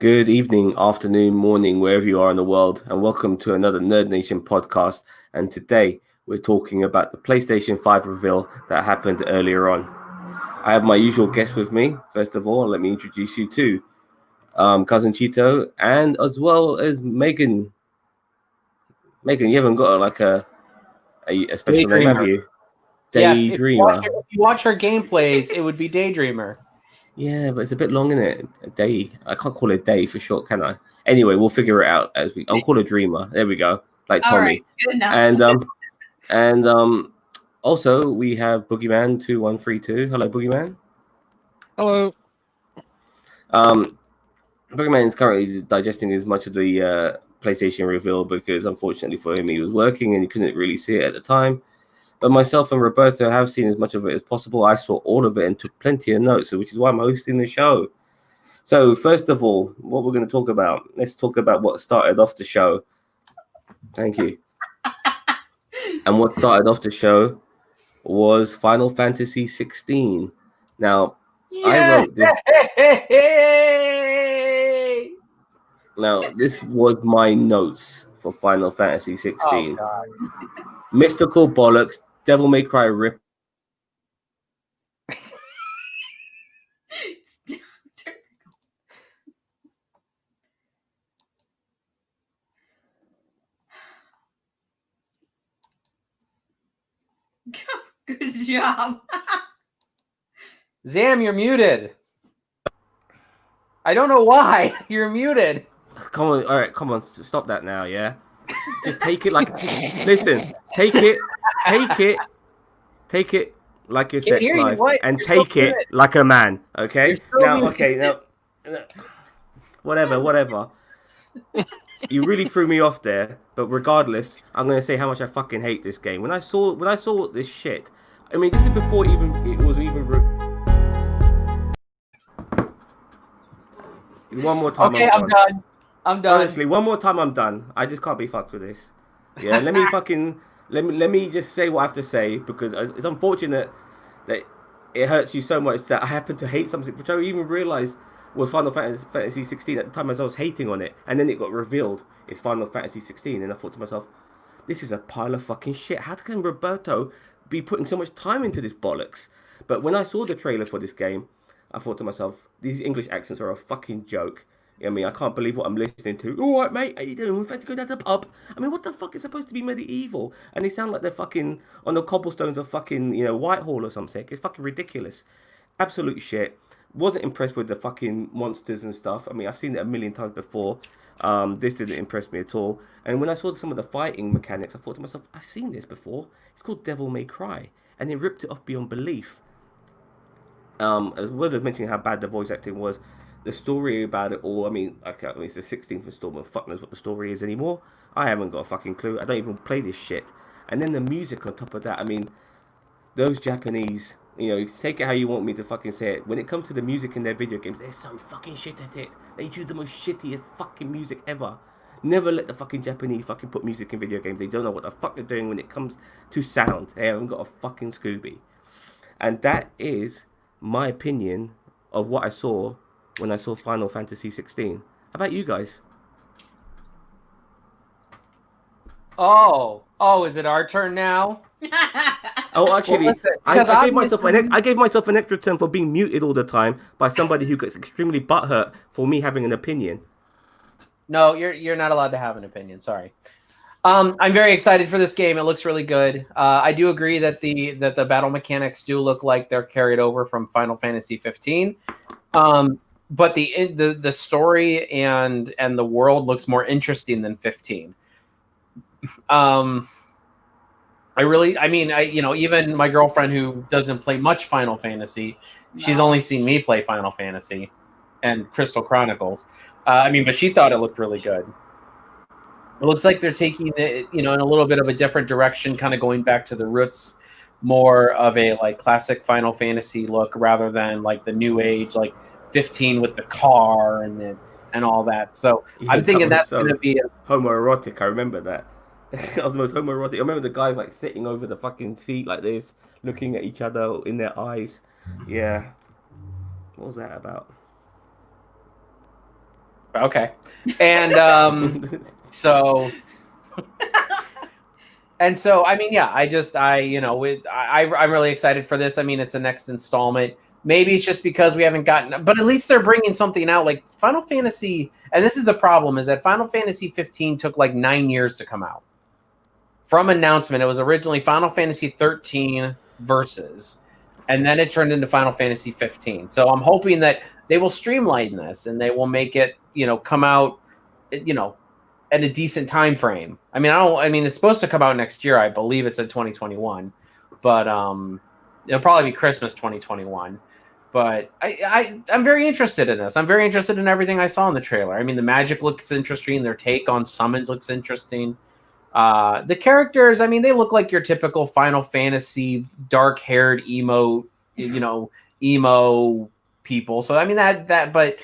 Good evening, afternoon, morning, wherever you are in the world, and welcome to another Nerd Nation podcast. And today we're talking about the PlayStation 5 reveal that happened earlier on. I have my usual guest with me. First of all, let me introduce you to Cousin Cheeto, and as well as Megan. Megan, you haven't got a special name, have you? Daydreamer. If you watch her gameplays, it would be Daydreamer. Yeah, but it's a bit long, isn't it? A day. I can't call it a day for short, can I? Anyway, we'll figure it out as we. I'll call it Dreamer. There we go. Like Tommy. All right, good enough. And also we have Boogeyman 2132. Hello, Boogeyman. Hello. Boogeyman is currently digesting as much of the PlayStation reveal because unfortunately for him, he was working and he couldn't really see it at the time. But myself and Roberto have seen as much of it as possible. I saw all of it and took plenty of notes, which is why I'm hosting the show. So first of all, what we're going to talk about, let's talk about what started off the show. Thank you. And what started off the show was Final Fantasy XVI. Now, I wrote this. Now, this was my notes for Final Fantasy XVI. Oh, Mystical bollocks, Devil May Cry rip. Good job. Zam, you're muted. I don't know why. You're muted. Come on, all right, come on, stop that now, yeah? Just take it like, listen, take it like your sex life, and take it like a man, okay? Now, okay, now, whatever. You really threw me off there, but regardless, I'm gonna say how much I fucking hate this game. When I saw this shit, I mean, this is before it was even. One more time. Okay, I'm done. Honestly, one more time, I'm done. I just can't be fucked with this. Yeah, let me just say what I have to say because it's unfortunate that it hurts you so much that I happen to hate something which I even realized was Final Fantasy 16 at the time as I was hating on it, and then it got revealed it's Final Fantasy 16, and I thought to myself, this is a pile of fucking shit. How can Roberto be putting so much time into this bollocks? But when I saw the trailer for this game, I thought to myself, these English accents are a fucking joke. I mean, I can't believe what I'm listening to. All right, mate, how you doing? Fancy going down to the pub? I mean, what the fuck is supposed to be medieval? And they sound like they're fucking on the cobblestones of fucking, Whitehall or something. It's fucking ridiculous. Absolute shit. Wasn't impressed with the fucking monsters and stuff. I mean, I've seen it a million times before. This didn't impress me at all. And when I saw some of the fighting mechanics, I thought to myself, I've seen this before. It's called Devil May Cry. And they ripped it off beyond belief. As well as mentioning how bad the voice acting was, the story about it all, I mean, it's the 16th installment. Fuck knows what the story is anymore. I haven't got a fucking clue. I don't even play this shit. And then the music on top of that, I mean, those Japanese, you take it how you want me to fucking say it. When it comes to the music in their video games, they're so fucking shit at it. They do the most shittiest fucking music ever. Never let the fucking Japanese fucking put music in video games. They don't know what the fuck they're doing when it comes to sound. They haven't got a fucking Scooby. And that is my opinion of what I saw when I saw Final Fantasy 16. How about you guys? Oh, is it our turn now? Oh, actually, Well, listen, I gave myself an extra turn for being muted all the time by somebody who gets extremely butthurt for me having an opinion. No, you're not allowed to have an opinion. Sorry. I'm very excited for this game. It looks really good. I do agree that the battle mechanics do look like they're carried over from Final Fantasy 15. But the story and the world looks more interesting than 15. Even my girlfriend who doesn't play much Final Fantasy, she's only seen me play Final Fantasy and Crystal Chronicles. But she thought it looked really good. It looks like they're taking it, in a little bit of a different direction, kind of going back to the roots, more of a like classic Final Fantasy look rather than like the new age, like 15 with the car and all that. So yeah, I'm thinking that's going to be homoerotic. I remember that. That was the most homoerotic. I remember the guys like sitting over the fucking seat like this, looking at each other in their eyes. Yeah. What was that about? Okay. And so I mean, yeah, I'm really excited for this. I mean, it's the next installment. Maybe it's just because we haven't gotten, but at least they're bringing something out like Final Fantasy. And this is the problem: is that Final Fantasy 15 took like 9 years to come out from announcement. It was originally Final Fantasy 13 Versus, and then it turned into Final Fantasy 15. So I'm hoping that they will streamline this and they will make it, come out, at a decent time frame. I mean, it's supposed to come out next year. I believe it's in 2021, but it'll probably be Christmas 2021. But I'm very interested in this. I'm very interested in everything I saw in the trailer. I mean, the magic looks interesting. Their take on summons looks interesting. The characters, I mean, they look like your typical Final Fantasy dark-haired emo, emo people. So I mean but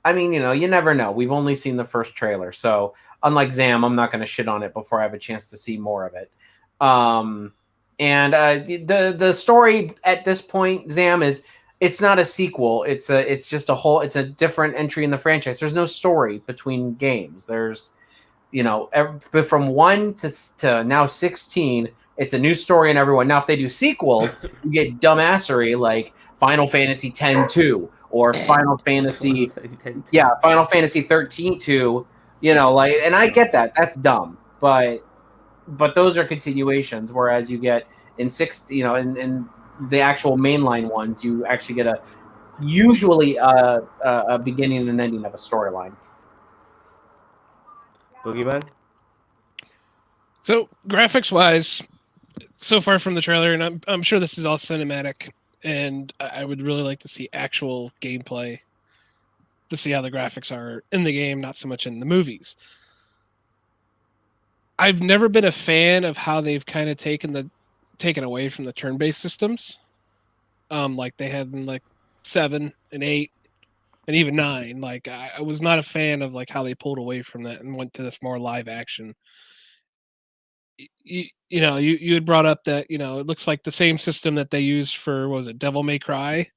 I mean, you never know. We've only seen the first trailer, so unlike Zam, I'm not going to shit on it before I have a chance to see more of it. And the story at this point, Zam, is it's not a sequel. It's just a different entry in the franchise. There's no story between games. There's from 1 to now 16, it's a new story in everyone. Now, if they do sequels, you get dumbassery like Final Fantasy X-2 or Final Fantasy, Final Fantasy 13-2. And I get that. That's dumb. But those are continuations. Whereas you get in in the actual mainline ones, you actually get usually a beginning and ending of a storyline. Boogeyman? So graphics wise, so far from the trailer, and I'm sure this is all cinematic, and I would really like to see actual gameplay to see how the graphics are in the game, not so much in the movies. I've never been a fan of how they've kind of taken away from the turn-based systems, like they had in like 7 and 8 and even 9. Like I was not a fan of like how they pulled away from that and went to this more live action. You had brought up that it looks like the same system that they used for, what was it, Devil May Cry.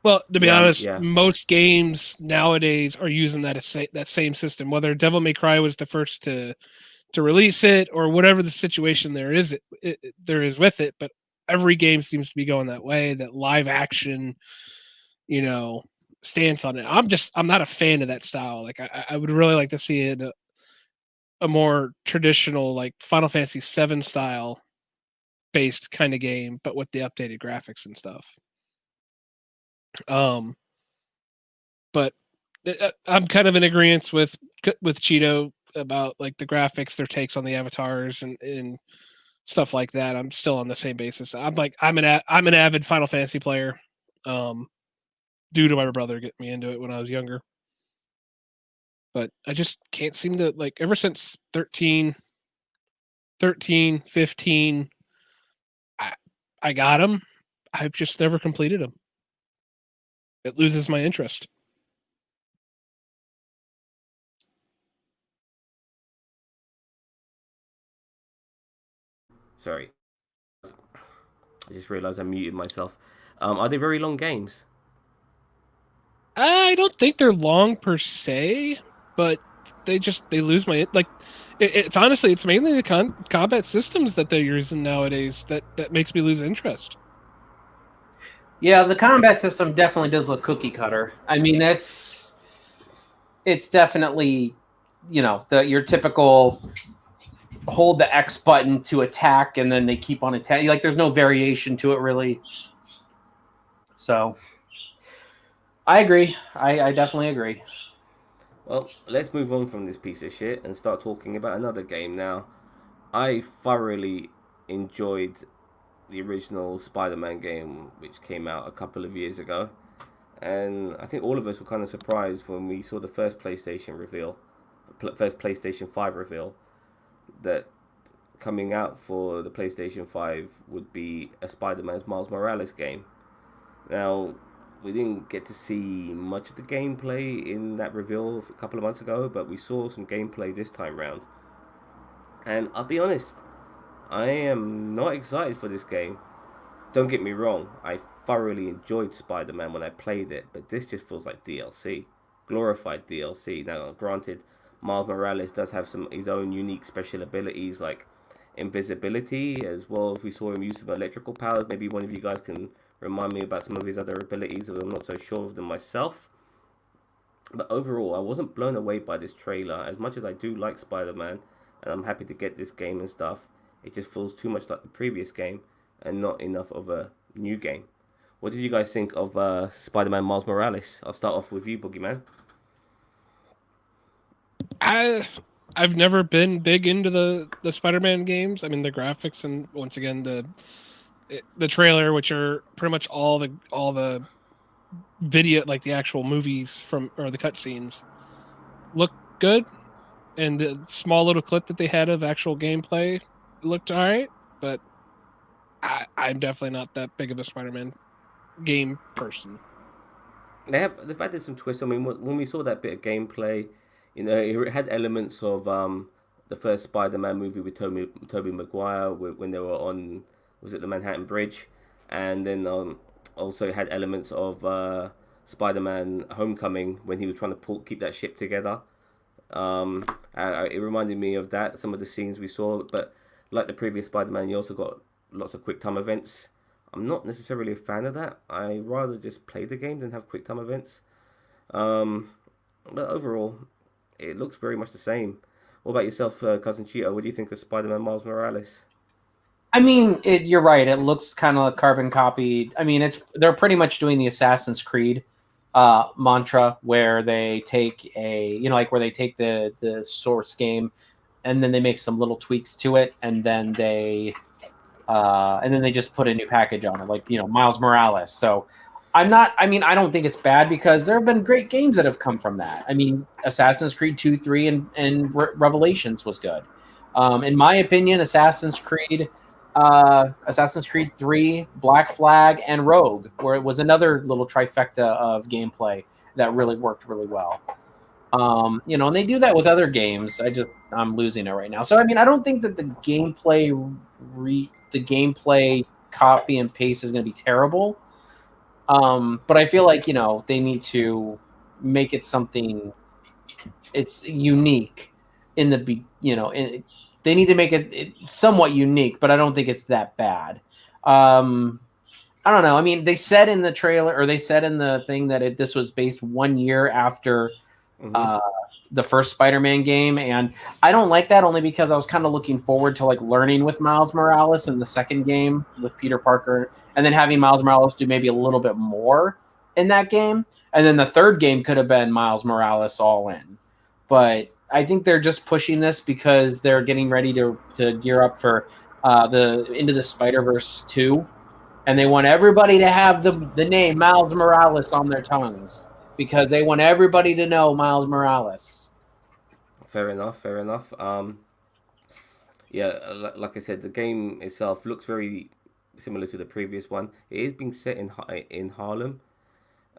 Well, to be honest, most games nowadays are using that same system. Whether Devil May Cry was the first to release it or whatever the situation there is with it, but every game seems to be going that way. That live action, stance on it. I'm not a fan of that style. Like I would really like to see it a more traditional, like Final Fantasy VII style based kind of game, but with the updated graphics and stuff. But I'm kind of in agreement with Cheeto about like the graphics, their takes on the avatars and stuff like that. I'm still on the same basis. I'm an avid Final Fantasy player, due to my brother getting me into it when I was younger. But I just can't seem to, like, ever since 13, 15, I got them. I've just never completed them. It loses my interest. Sorry. I just realized I muted myself. Are they very long games? I don't think they're long per se, but they lose my, like, it's honestly, it's mainly the combat systems that they're using nowadays that makes me lose interest. Yeah, the combat system definitely does look cookie cutter. I mean, it's definitely, your typical hold the X button to attack and then they keep on attacking. Like, there's no variation to it really. So I agree. I definitely agree. Well, let's move on from this piece of shit and start talking about another game now. I thoroughly enjoyed the original Spider-Man game, which came out a couple of years ago. And I think all of us were kind of surprised when we saw the first PlayStation 5 reveal, that coming out for the PlayStation 5 would be a Spider-Man Miles Morales game. Now, we didn't get to see much of the gameplay in that reveal a couple of months ago, but we saw some gameplay this time round. And I'll be honest, I am not excited for this game. Don't get me wrong, I thoroughly enjoyed Spider-Man when I played it, but this just feels like DLC. glorified DLC. Now, granted, Miles Morales does have some his own unique special abilities like invisibility, as well as we saw him use some electrical powers. Maybe one of you guys can remind me about some of his other abilities, as I'm not so sure of them myself. But overall, I wasn't blown away by this trailer. As much as I do like Spider-Man, and I'm happy to get this game and stuff, it just feels too much like the previous game and not enough of a new game. What did you guys think of Spider-Man Miles Morales? I'll start off with you, Boogeyman. I've never been big into the Spider-Man games. I mean, the graphics and once again the trailer, which are pretty much all the video, like the actual movies from or the cutscenes, look good, and the small little clip that they had of actual gameplay looked alright. But I'm definitely not that big of a Spider-Man game person. They've added some twists. I mean, when we saw that bit of gameplay, it had elements of the first Spider-Man movie with Tobey Maguire when they were on, was it the Manhattan Bridge, and then also it had elements of Spider-Man Homecoming when he was trying to keep that ship together. It reminded me of that, some of the scenes we saw, but like the previous Spider-Man, you also got lots of quick time events. I'm not necessarily a fan of that. I rather just play the game than have quick time events. But overall, it looks very much the same. What about yourself, Cousin Cheeto? What do you think of Spider-Man Miles Morales? I mean, you're right. It looks kind of carbon copied. I mean, they're pretty much doing the Assassin's Creed mantra where they take where they take the source game and then they make some little tweaks to it and then they just put a new package on it, like Miles Morales. So I don't think it's bad because there have been great games that have come from that. I mean, Assassin's Creed 2, 3, and Revelations was good. In my opinion, Assassin's Creed 3, Black Flag, and Rogue, where it was another little trifecta of gameplay that really worked really well. And they do that with other games. I'm losing it right now. So I mean, I don't think that the gameplay copy and paste is going to be terrible. But I feel like they need to make it something it's unique in the they need to make it somewhat unique, but I don't think it's that bad. I don't know. I mean, they said in the trailer, or they said in the thing that this was based 1 year after the first Spider-Man game, and I don't like that only because I was kind of looking forward to like learning with Miles Morales in the second game with Peter Parker, and then having Miles Morales do maybe a little bit more in that game, and then the third game could have been Miles Morales all in. But I think they're just pushing this because they're getting ready to gear up for the Into the Spider-Verse 2, and they want everybody to have the name Miles Morales on their tongues because they want everybody to know Miles Morales. Fair enough. Yeah, like I said, the game itself looks very similar to the previous one. It is being set in Harlem,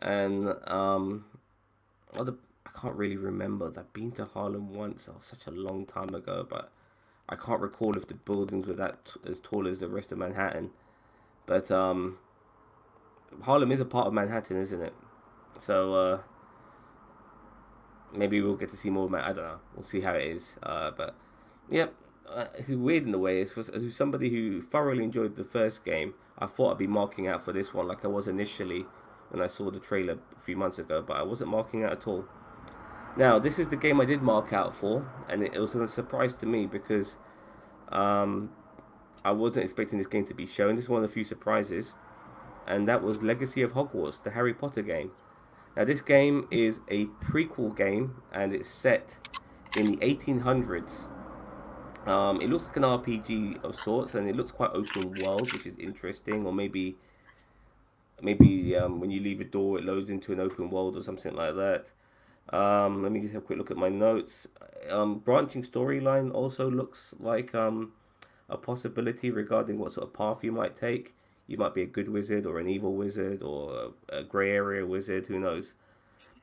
and I can't really remember. I've been to Harlem once. That was such a long time ago, but I can't recall if the buildings were that as tall as the rest of Manhattan. But Harlem is a part of Manhattan, isn't it? So maybe we'll get to see more of I don't know. We'll see how it is. But yeah, it's weird in a way. It's for somebody who thoroughly enjoyed the first game. I thought I'd be marking out for this one like I was initially when I saw the trailer a few months ago, but I wasn't marking out at all. Now, this is the game I did mark out for, and it was a surprise to me because I wasn't expecting this game to be shown. This is one of the few surprises, and that was Legacy of Hogwarts, the Harry Potter game. Now, this game is a prequel game, and it's set in the 1800s. It looks like an RPG of sorts, and it looks quite open world, which is interesting. Or maybe when you leave a door, it loads into an open world or something like that. Let me just have a quick look at my notes. Branching storyline also looks like a possibility regarding what sort of path you might take. You might be a good wizard or an evil wizard or a grey area wizard, who knows.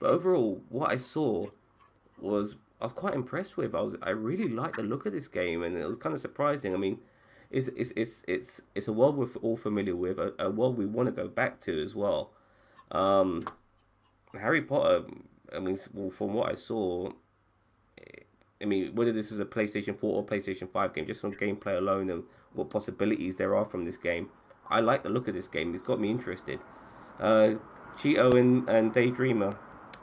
But overall, what I saw I was quite impressed with. I really liked the look of this game, and it was kind of surprising. I mean, it's a world we're all familiar with, a world we want to go back to as well. Harry Potter I mean, well, from what I saw, I mean, whether this was a PlayStation 4 or PlayStation 5 game, just from gameplay alone and what possibilities there are from this game, I like the look of this game. It's got me interested. Uh, Cheeto and Daydreamer,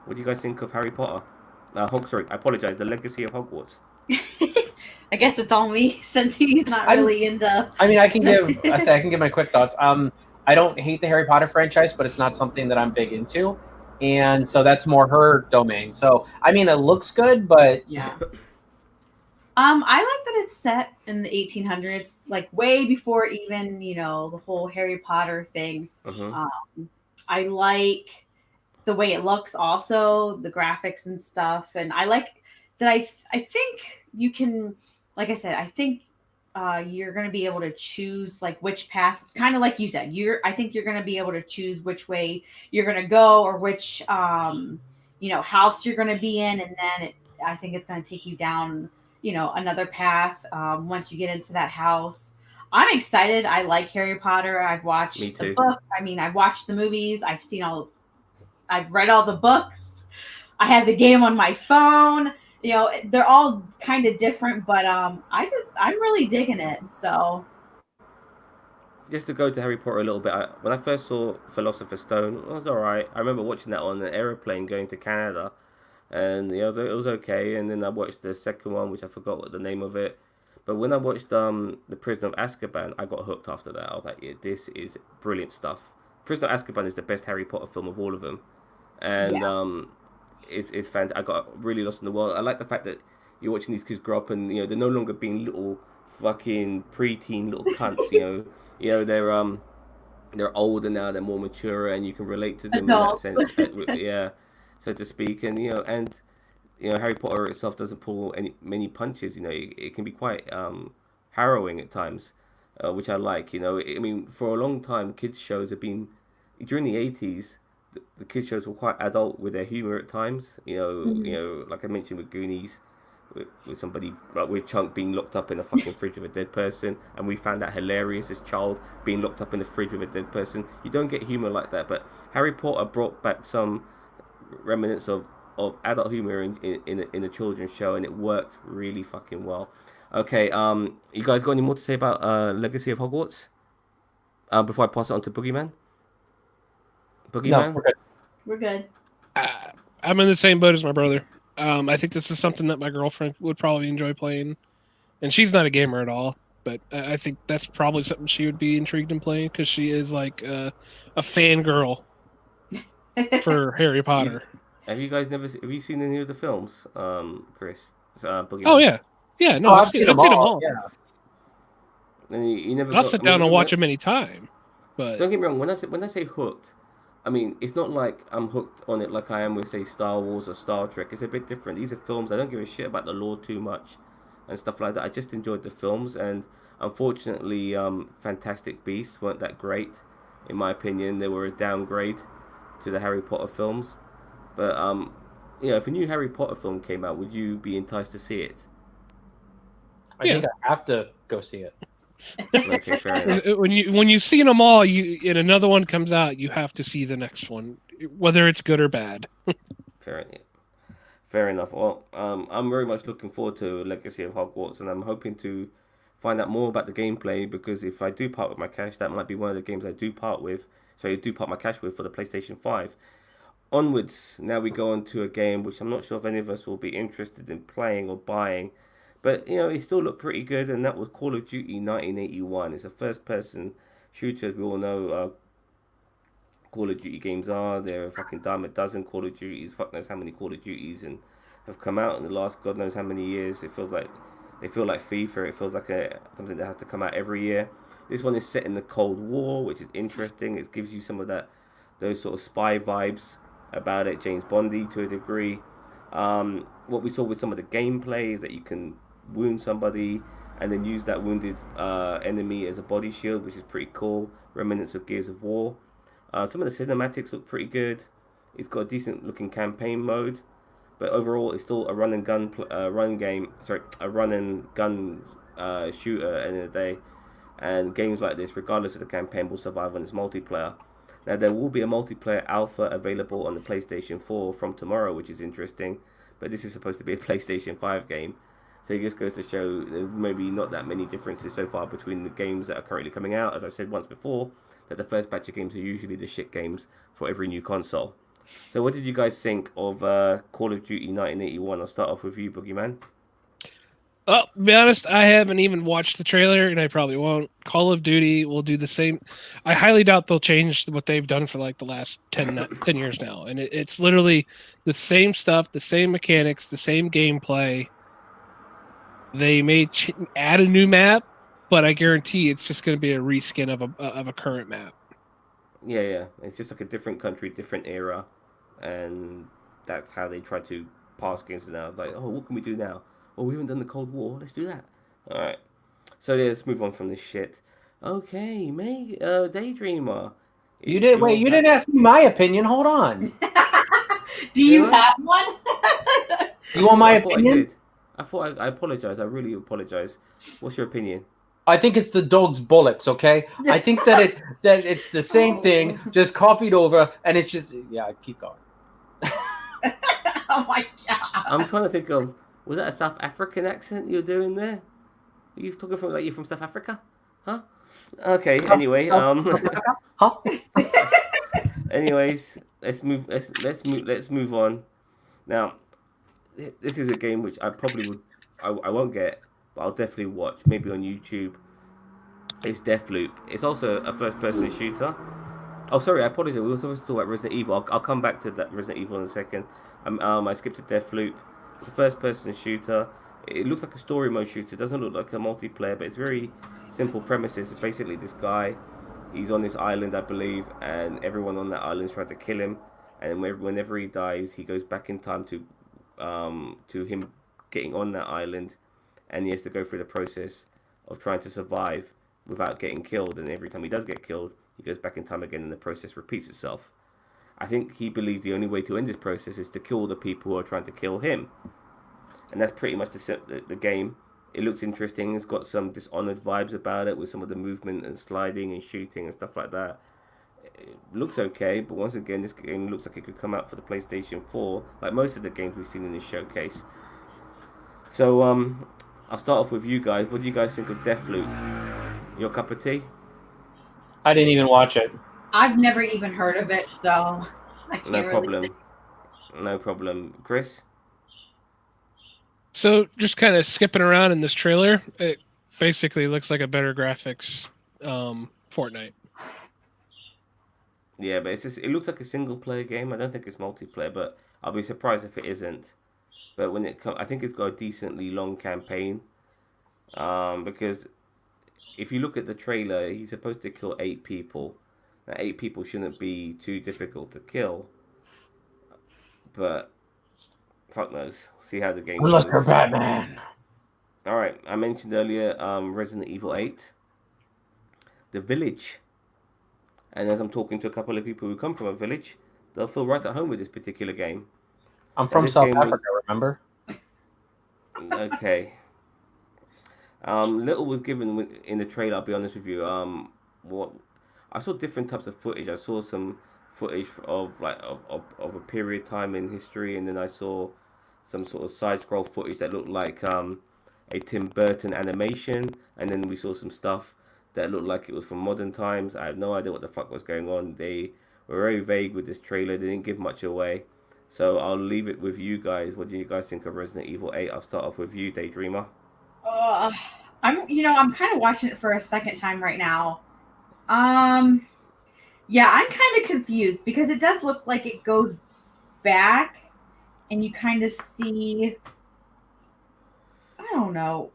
what do you guys think of Harry Potter? Sorry, I apologize. The Legacy of Hogwarts. I guess it's all me since he's not I'm- really into. I mean, I can give my quick thoughts. I don't hate the Harry Potter franchise, but it's not something that I'm big into, and so that's more her domain. So I mean, it looks good, but Yeah. I like that it's set in the 1800s, like way before even the whole Harry Potter thing. Uh-huh. I like the way it looks, also the graphics and stuff, and I like that. I think you can, like I said, I think you're going to be able to choose like which path, kind of like you said. I think you're going to be able to choose which way you're going to go or which house you're going to be in, and then I think it's going to take you down another path once you get into that house. I'm excited. I like Harry Potter. I've watched the book. I mean, I've watched the movies. I've read all the books. I have the game on my phone. They're all kind of different, but I'm really digging it. So Just to go to Harry Potter a little bit, when I first saw Philosopher's Stone, it was alright. I remember watching that on an aeroplane going to Canada, and it was okay. And then I watched the second one, which I forgot what the name of it. But when I watched The Prisoner of Azkaban, I got hooked after that. I was like, yeah, this is brilliant stuff. Prisoner of Azkaban is the best Harry Potter film of all of them, and it's fantastic. I got really lost in the world. I like the fact that you're watching these kids grow up, and they're no longer being little fucking preteen little cunts. They're older now. They're more mature, and you can relate to them Adults. in that sense. Yeah, so to speak. And Harry Potter itself doesn't pull many punches. It can be quite harrowing at times, which I like. I mean, for a long time, kids shows have been during the 80s. The kids shows were quite adult with their humor at times. Like I mentioned with Goonies, with somebody like with Chunk being locked up in a fucking fridge with a dead person, and we found that hilarious. This child being locked up in the fridge with a dead person. You don't get humor like that, but Harry Potter brought back some remnants of adult humor in a children's show, and it worked really fucking well. Okay, you guys got any more to say about Legacy of Hogwarts? Before I pass it on to Boogeyman. no, Boogeyman. we're good. we're good. I'm in the same boat as my brother. I think this is something that my girlfriend would probably enjoy playing, and she's not a gamer at all. But I think that's probably something she would be intrigued in playing because she is like a fangirl for Harry Potter. Have you guys have you seen any of the films, Chris? Boogeyman. Oh yeah. No, Oh, I've seen them all. Yeah. And you never. I'll sit down and watch them anytime. But Don't get me wrong. When I say hooked, I mean it's not like I'm hooked on it like I am with say Star Wars or Star Trek. It's a bit different. These are films. I don't give a shit about the lore too much, and stuff like that. I just enjoyed the films, and unfortunately, Fantastic Beasts weren't that great, in my opinion. They were a downgrade to the Harry Potter films. But if a new Harry Potter film came out, would you be enticed to see it? I think I have to go see it. Okay, fair enough. when you've seen them all, and another one comes out, you have to see the next one, whether it's good or bad. Fair enough. Well, I'm very much looking forward to Legacy of Hogwarts, and I'm hoping to find out more about the gameplay, because if I do part with my cash, that might be one of the games I do part with. So I do part my cash with for the PlayStation 5. Onwards, now we go on to a game which I'm not sure if any of us will be interested in playing or buying, but it still looked pretty good, and that was Call of Duty 1981. It's a first-person shooter, as we all know. Call of Duty games are. There are fucking dime a dozen Call of Duties. Fuck knows how many Call of Duties and have come out in the last God knows how many years. It feels like they feel like FIFA. It feels like something that has to come out every year. This one is set in the Cold War, which is interesting. It gives you some of those sort of spy vibes about it, James Bondy to a degree. What we saw with some of the gameplay is that you can wound somebody and then use that wounded enemy as a body shield, which is pretty cool. Remnants of Gears of War. Some of the cinematics look pretty good. It's got a decent looking campaign mode, but overall it's still a run and gun shooter at the end of the day. And games like this, regardless of the campaign, will survive on its multiplayer. Now, there will be a multiplayer alpha available on the PlayStation 4 from tomorrow, which is interesting. But this is supposed to be a PlayStation 5 game. So it just goes to show there's maybe not that many differences so far between the games that are currently coming out. As I said once before, that the first batch of games are usually the shit games for every new console. So what did you guys think of Call of Duty 1981? I'll start off with you, Boogeyman. Oh, to be honest, I haven't even watched the trailer, and I probably won't. Call of Duty will do the same. I highly doubt they'll change what they've done for like the last 10 years now. And it's literally the same stuff, the same mechanics, the same gameplay. They may add a new map, but I guarantee it's just going to be a reskin of a current map. Yeah. It's just like a different country, different era. And that's how they try to pass games now. Like, oh, what can we do now? Oh, we haven't done the Cold War. Let's do that. All right. So let's move on from this shit. Okay, Daydreamer. You didn't ask me my opinion. Hold on. Do you have one? You want my opinion? I apologize. I really apologize. What's your opinion? I think it's the dog's bollocks, okay? I think that it's the same thing, just copied over, and it's just keep going. Oh my god. I'm trying to think of, was that a South African accent you're doing there? Are you talking from like you're from South Africa? Huh? Okay, anyway, Huh? anyways, let's move on. Now, this is a game which I probably I won't get, but I'll definitely watch, maybe on YouTube. It's Deathloop. It's also a first-person shooter. Oh, sorry, I apologize. We were supposed to talk about Resident Evil. I'll come back to that Resident Evil in a second. I skipped to Deathloop. It's a first-person shooter. It looks like a story mode shooter. It doesn't look like a multiplayer, but it's very simple premises. It's basically this guy, he's on this island, I believe, and everyone on that island is trying to kill him. And whenever he dies, he goes back in time to him getting on that island, and he has to go through the process of trying to survive without getting killed. And every time he does get killed, he goes back in time again, and the process repeats itself. I think he believes the only way to end this process is to kill the people who are trying to kill him. And that's pretty much the game. It looks interesting. It's got some Dishonored vibes about it with some of the movement and sliding and shooting and stuff like that. It looks okay, but once again, this game looks like it could come out for the PlayStation 4, like most of the games we've seen in this showcase. So, I'll start off with you guys. What do you guys think of Deathloop? Your cup of tea? I didn't even watch it. I've never even heard of it, so I can't No problem. really... No problem. Chris? So just kind of skipping around in this trailer, it basically looks like a better graphics Fortnite. Yeah, but it looks like a single player game. I don't think it's multiplayer, but I'll be surprised if it isn't. But when it comes, I think it's got a decently long campaign. Because if you look at the trailer, he's supposed to kill 8 people. Now, 8 people shouldn't be too difficult to kill. But fuck knows. See how the game goes. Unless you're Batman. Alright, I mentioned earlier Resident Evil 8. The Village. And as I'm talking to a couple of people who come from a village, they'll feel right at home with this particular game. I'm from South Africa, remember? Okay. Little was given in the trailer, I'll be honest with you. I saw different types of footage. I saw some footage of a period time in history, and then I saw some sort of side scroll footage that looked like a Tim Burton animation, and then we saw some stuff that looked like it was from modern times. I have no idea what the fuck was going on. They were very vague with this trailer. They didn't give much away. So I'll leave it with you guys. What do you guys think of Resident Evil 8? I'll start off with you, Daydreamer. I'm kind of watching it for a second time right now. Yeah, I'm kind of confused because it does look like it goes back and you kind of see, I don't know.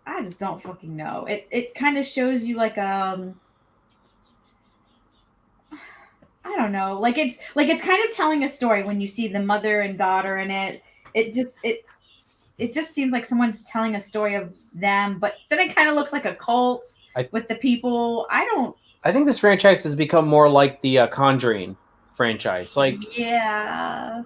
I just don't fucking know. It kind of shows you like I don't know. Like it's kind of telling a story when you see the mother and daughter in it. It just seems like someone's telling a story of them, but then it kind of looks like a cult with the people. I think this franchise has become more like the Conjuring franchise. Yeah.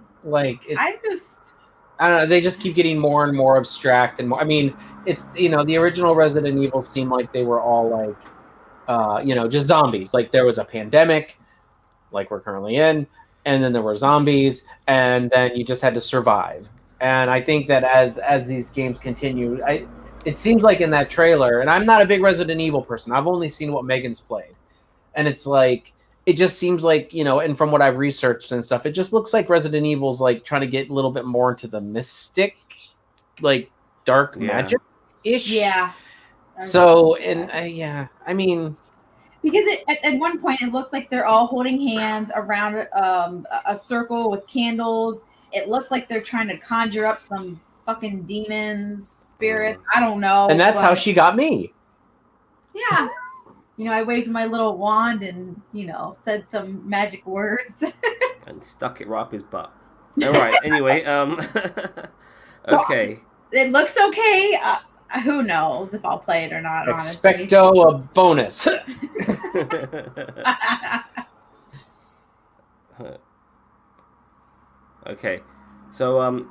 I don't know. They just keep getting more and more abstract and more. I mean, it's the original Resident Evil seemed like they were all like, just zombies. Like there was a pandemic. like we're currently in, and then there were zombies, and then you just had to survive. And I think that as these games continue, it seems like in that trailer, and I'm not a big Resident Evil person. I've only seen what Megan's played, and it's like it just seems like, you know, and from what I've researched and stuff, it just looks like Resident Evil's like trying to get a little bit more into the mystic, like dark magic ish. Yeah. So and yeah, I mean, because at one point it looks like they're all holding hands around a circle with candles. It looks like they're trying to conjure up some fucking demons, spirits. I don't know. And that's how she got me. Yeah. You know, I waved my little wand and, you know, said some magic words. And stuck it right up his butt. All right. Anyway, okay. It looks okay. Who knows if I'll play it or not, honestly. Expecto a bonus. Okay. So,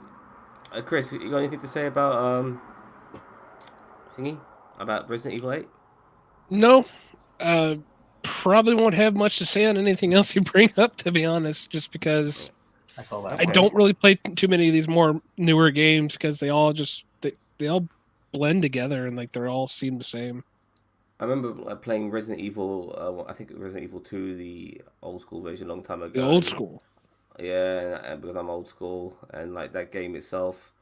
Chris, you got anything to say about Thingy? About Resident Evil 8? No. Probably won't have much to say on anything else you bring up, to be honest, just because I saw that. I don't really play too many of these more newer games because they all just they all blend together and like they're all seem the same. I remember playing Resident Evil. I think Resident Evil 2, the old school version, a long time ago. The old school. Yeah, and because I'm old school, and like that game itself,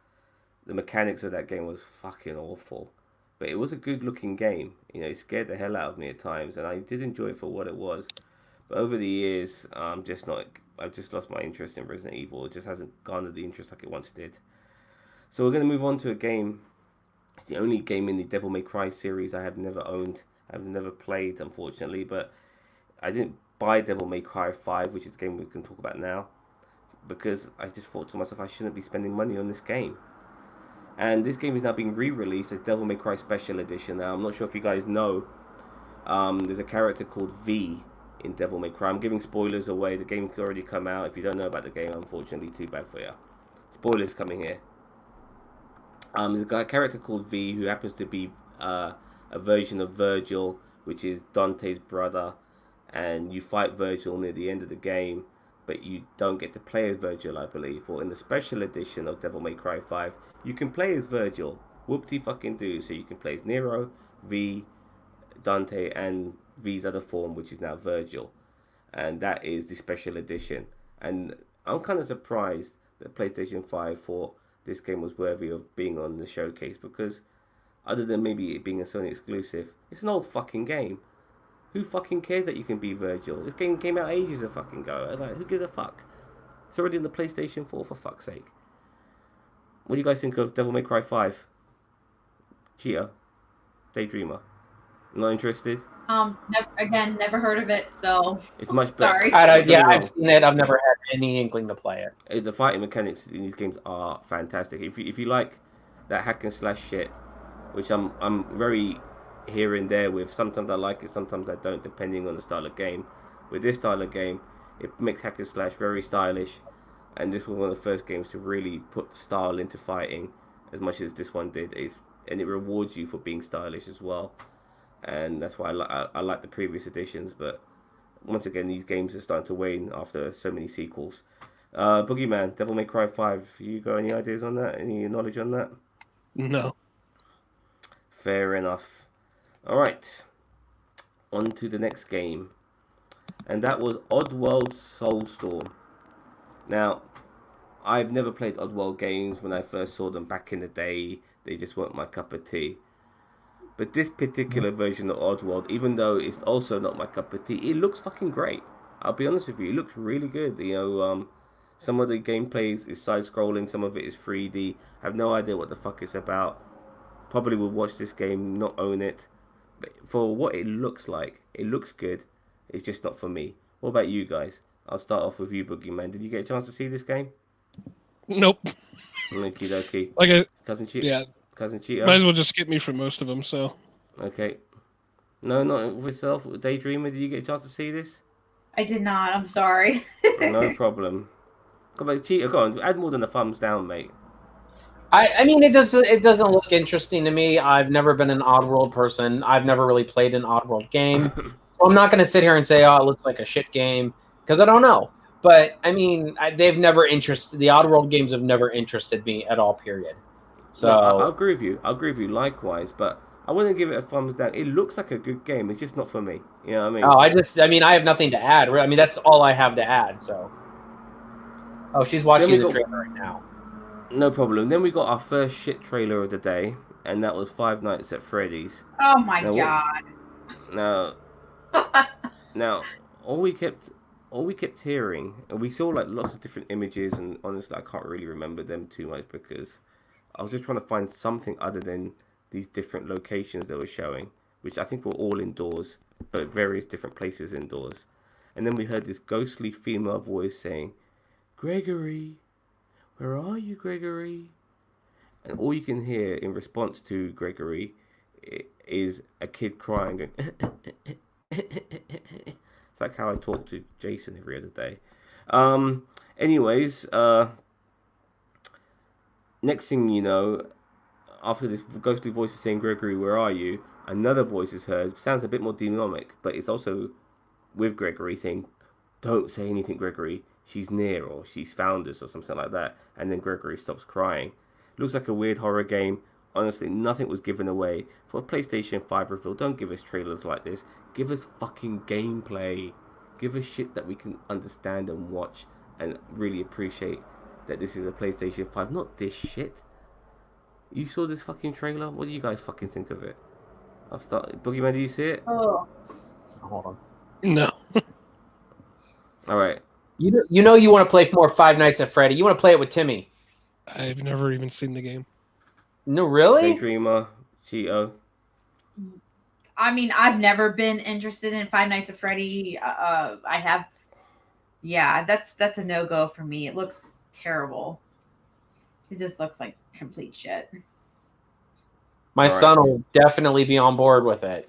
the mechanics of that game was fucking awful. But it was a good looking game. You know, it scared the hell out of me at times, and I did enjoy it for what it was. But over the years, I've just lost my interest in Resident Evil. It just hasn't garnered the interest like it once did. So we're going to move on to a game. It's the only game in the Devil May Cry series I have never owned. I've never played, unfortunately, but I didn't buy Devil May Cry 5, which is the game we can talk about now, because I just thought to myself I shouldn't be spending money on this game. And this game is now being re-released as Devil May Cry Special Edition. Now, I'm not sure if you guys know, there's a character called V in Devil May Cry. I'm giving spoilers away. The game's already come out. If you don't know about the game, unfortunately, too bad for you. Spoilers coming here. There's a character called V who happens to be a version of Virgil, which is Dante's brother. And you fight Virgil near the end of the game, but you don't get to play as Virgil, I believe. Or in the special edition of Devil May Cry 5, you can play as Virgil. Whoop-de-fucking-do. So you can play as Nero, V, Dante, and V's other form, which is now Virgil. And that is the special edition. And I'm kind of surprised that PlayStation 5 thought this game was worthy of being on the showcase, because other than maybe it being a Sony exclusive, it's an old fucking game. Who fucking cares that you can be Virgil? This game came out ages ago. Like, who gives a fuck? It's already on the PlayStation 4, for fuck's sake. What do you guys think of Devil May Cry 5? Cheetah? Daydreamer? Not interested? Never heard of it, so It's much better. sorry. I've seen it. I've never had any inkling to play it. The fighting mechanics in these games are fantastic. If you like that hack and slash shit, which I'm very here and there with, sometimes I like it, sometimes I don't, depending on the style of game. With this style of game, it makes hack and slash very stylish, and this was one of the first games to really put style into fighting as much as this one did. And it rewards you for being stylish as well, and that's why I like the previous editions. But once again, these games are starting to wane after so many sequels. Boogeyman, Devil May Cry 5, you got any ideas on that? Any knowledge on that? No. Fair enough. Alright, on to the next game, and that was Oddworld Soulstorm. Now, I've never played Oddworld games. When I first saw them back in the day, they just weren't my cup of tea. But this particular version of Oddworld, even though it's also not my cup of tea, it looks fucking great. I'll be honest with you, it looks really good. You know, some of the gameplay is side-scrolling, some of it is 3D. I have no idea what the fuck it's about. Probably will watch this game, not own it. But for what it looks like, it looks good. It's just not for me. What about you guys? I'll start off with you, Boogeyman. Did you get a chance to see this game? Nope. Okie dokie. Like Cousin Cheetah? yeah. Cousin Cheetah? Might as well just skip me for most of them. So. Okay. No, not with yourself. Daydreamer, did you get a chance to see this? I did not. I'm sorry. No problem. Come on, Cheetah, go on. Add more than a thumbs down, mate. I mean, it doesn't look interesting to me. I've never been an Oddworld person. I've never really played an Oddworld game. So I'm not going to sit here and say, oh, it looks like a shit game, because I don't know. But I mean, they've never interested. The Oddworld games have never interested me at all. Period. So No, I agree with you. I agree with you. Likewise, but I wouldn't give it a thumbs down. It looks like a good game. It's just not for me. You know what I mean? oh, I mean, I have nothing to add. I mean, that's all I have to add. So, oh, she's watching the trailer right now. No problem. Then we got our first shit trailer of the day, and that was Five Nights at Freddy's. Oh my Now, god. Now, all we kept hearing, and we saw like lots of different images, and honestly, I can't really remember them too much because I was just trying to find something other than these different locations they were showing, which I think were all indoors, but various different places indoors. And then we heard this ghostly female voice saying, "Gregory, where are you, Gregory?" And all you can hear in response to Gregory is a kid crying, going, it's like how I talk to Jason every other day. Anyways, next thing you know, after this ghostly voice is saying, "Gregory, where are you?" another voice is heard. Sounds a bit more demonic, but it's also with Gregory saying, "Don't say anything, Gregory. She's near," or "She's found us," or something like that. And then Gregory stops crying. Looks like a weird horror game. Honestly, nothing was given away. For a PlayStation 5 reveal, don't give us trailers like this. Give us fucking gameplay. Give us shit that we can understand and watch and really appreciate that this is a PlayStation 5, not this shit. You saw this fucking trailer? What do you guys fucking think of it? I'll start. Boogeyman, do you see it? Oh. Hold on. No. Alright. You know you want to play more Five Nights at Freddy. You want to play it with Timmy. I've never even seen the game. No, really? Daydreamer, Cheeto. I mean, I've never been interested in Five Nights at Freddy. I have. Yeah, that's a no-go for me. It looks terrible. It just looks like complete shit. My son will definitely be on board with it.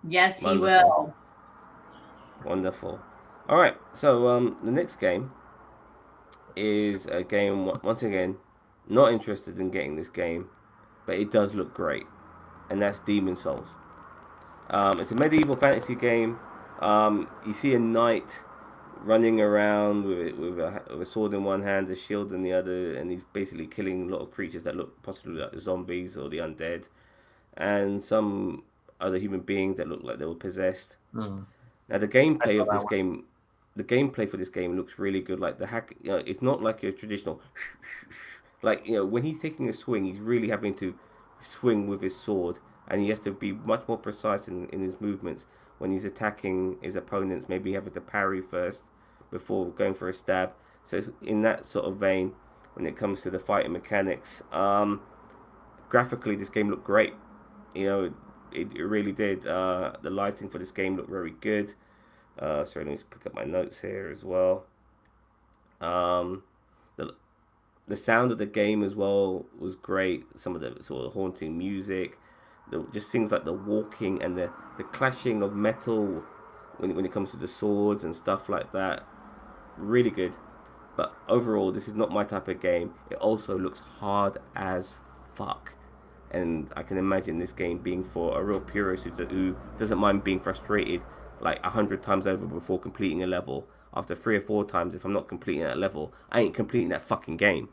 Yes, he Wonderful. will. Wonderful. Alright, so the next game is a game, once again, not interested in getting this game, but it does look great, and that's Demon Souls. It's a medieval fantasy game. You see a knight running around with a sword in one hand, a shield in the other, and he's basically killing a lot of creatures that look possibly like the zombies or the undead, and some other human beings that look like they were possessed. Now the gameplay of this game, the gameplay for this game looks really good. Like the hack, it's not like your traditional. Like, when he's taking a swing, he's really having to swing with his sword, and he has to be much more precise in his movements when he's attacking his opponents, maybe having to parry first before going for a stab. So it's in that sort of vein when it comes to the fighting mechanics. Graphically, this game looked great. It really did. The lighting for this game looked very good. Sorry, let me just pick up my notes here as well. The sound of the game as well was great. Some of the sort of haunting music, just things like the walking and the clashing of metal when it comes to the swords and stuff like that. Really good. But overall, this is not my type of game. It also looks hard as fuck. And I can imagine this game being for a real purist who doesn't mind being frustrated like 100 times over before completing a level. After 3 or 4 times, if I'm not completing that level, I ain't completing that fucking game.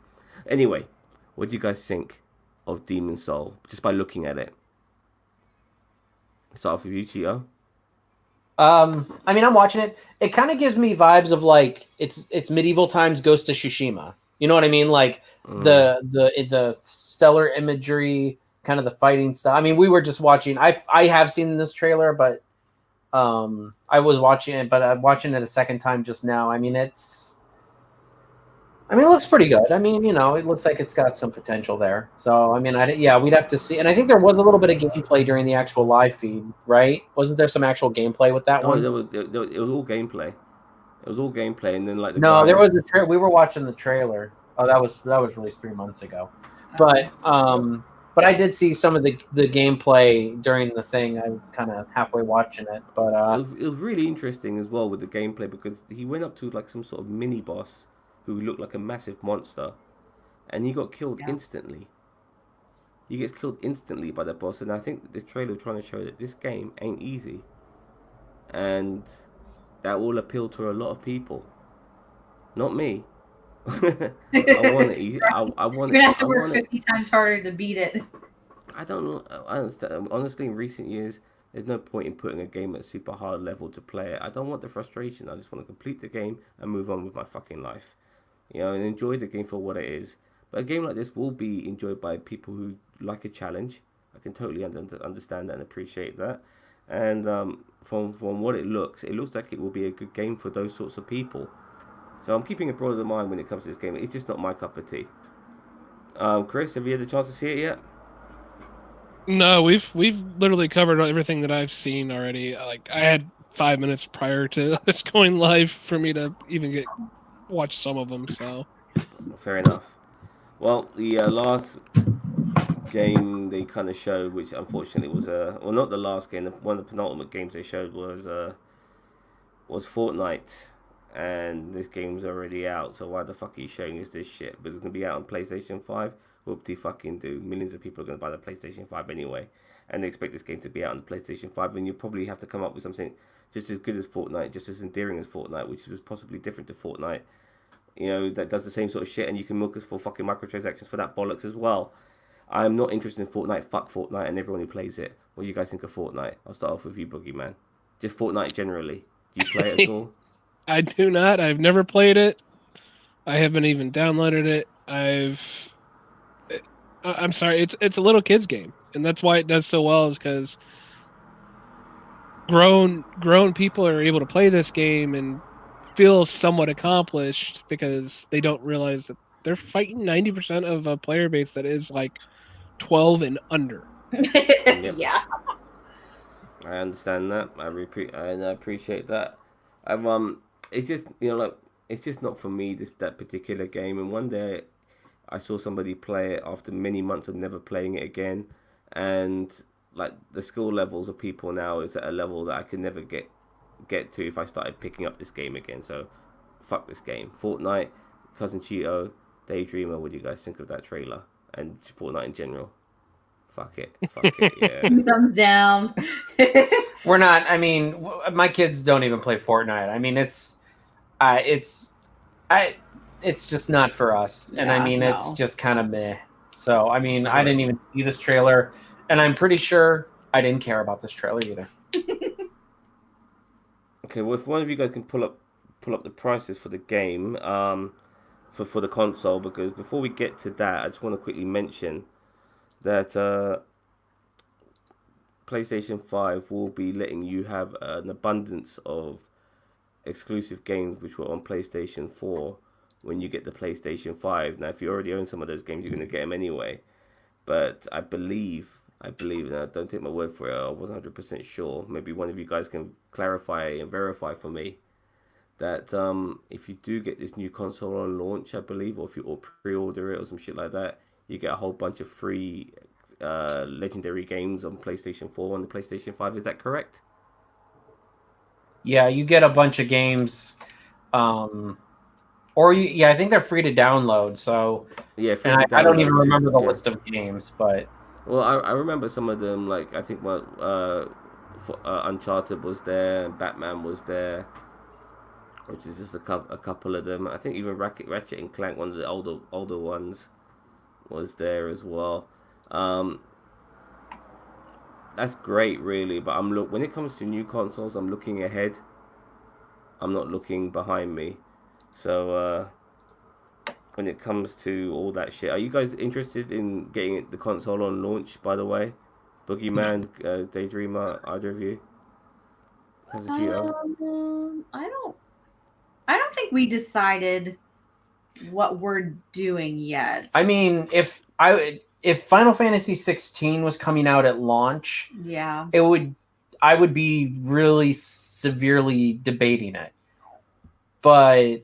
Anyway, what do you guys think of Demon Soul just by looking at it? Start off with you, Chio. I mean, I'm watching it. It kind of gives me vibes of like it's medieval times Ghost of Tsushima. You know what I mean? Like the stellar imagery, kind of the fighting style. I mean, we were just watching. I have seen this trailer, but I was watching it, but I'm watching it a second time just now. I mean, it looks pretty good. I mean, it looks like it's got some potential there. So, I mean, we'd have to see. And I think there was a little bit of gameplay during the actual live feed, right? Wasn't there some actual gameplay with that one? It was all gameplay. It was all gameplay, and then like there was we were watching the trailer. Oh, that was released 3 months ago. But I did see some of the gameplay during the thing. I was kind of halfway watching it, but it was really interesting as well with the gameplay because he went up to like some sort of mini boss who looked like a massive monster, and he got killed instantly. He gets killed instantly by the boss, and I think this trailer trying to show that this game ain't easy, and that will appeal to a lot of people. Not me. I want it. I want You're it. gonna have I to work want it. 50 times harder to beat it. I don't know. I understand. Honestly, in recent years, there's no point in putting a game at super hard level to play it. I don't want the frustration. I just want to complete the game and move on with my fucking life. And enjoy the game for what it is. But a game like this will be enjoyed by people who like a challenge. I can totally understand that and appreciate that. And from what it looks like it will be a good game for those sorts of people. So I'm keeping a broader mind when it comes to this game. It's just not my cup of tea. Chris, have you had a chance to see it yet? No, we've literally covered everything that I've seen already. Like I had 5 minutes prior to this going live for me to even watch some of them. So Fair enough. Well, the last game they kind of showed, which unfortunately was well, not the last game. One of the penultimate games they showed was Fortnite, and this game's already out. So why the fuck are you showing us this shit? But it's gonna be out on PlayStation 5. Whoop de fucking do. Millions of people are gonna buy the PlayStation 5 anyway, and they expect this game to be out on the PlayStation 5. And you probably have to come up with something just as good as Fortnite, just as endearing as Fortnite, which was possibly different to Fortnite. That does the same sort of shit, and you can milk us for fucking microtransactions for that bollocks as well. I'm not interested in Fortnite. Fuck Fortnite and everyone who plays it. What do you guys think of Fortnite? I'll start off with you, Boogeyman. Just Fortnite generally. Do you play it at all? I do not. I've never played it. I haven't even downloaded it. I'm sorry. It's a little kids game, and that's why it does so well. Is because grown people are able to play this game and feel somewhat accomplished because they don't realize that they're fighting 90% of a player base that is like 12 and under. Yep. Yeah. I understand that. I appreciate that. It's just it's just not for me that particular game. And one day, I saw somebody play it after many months of never playing it again, and like the skill levels of people now is at a level that I could never get to if I started picking up this game again. So, fuck this game. Fortnite, Cousin Cheeto, Daydreamer. What do you guys think of that trailer and Fortnite in general? Fuck it. Yeah. Thumbs down. We're not. I mean, my kids don't even play Fortnite. I mean, it's just not for us. And I mean, it's just kind of meh. So, I mean, I didn't even see this trailer, and I'm pretty sure I didn't care about this trailer either. Okay, well, if one of you guys can pull up the prices for the game, for the console, because before we get to that, I just want to quickly mention that PlayStation 5 will be letting you have an abundance of exclusive games which were on PlayStation 4 when you get the PlayStation 5. Now, if you already own some of those games, you're going to get them anyway. But I believe, now don't take my word for it, I wasn't 100% sure. Maybe one of you guys can clarify and verify for me that if you do get this new console on launch, I believe, or if you pre-order it or some shit like that, you get a whole bunch of free legendary games on PlayStation 4 and the PlayStation 5. Is that correct? Yeah, you get a bunch of games, I think they're free to download. So Yeah, and I don't even remember the list of games, but well, I remember some of them. Like I think Uncharted was there, and Batman was there, which is just a couple of them. I think even Ratchet and Clank, one of the older ones, was there as well. That's great, really. But when it comes to new consoles, I'm looking ahead. I'm not looking behind me. So when it comes to all that shit, are you guys interested in getting the console on launch? By the way, Boogeyman, Daydreamer, either of you? I don't think we decided what we're doing yet. I mean, if Final Fantasy XVI was coming out at launch, yeah, I would be really severely debating it. But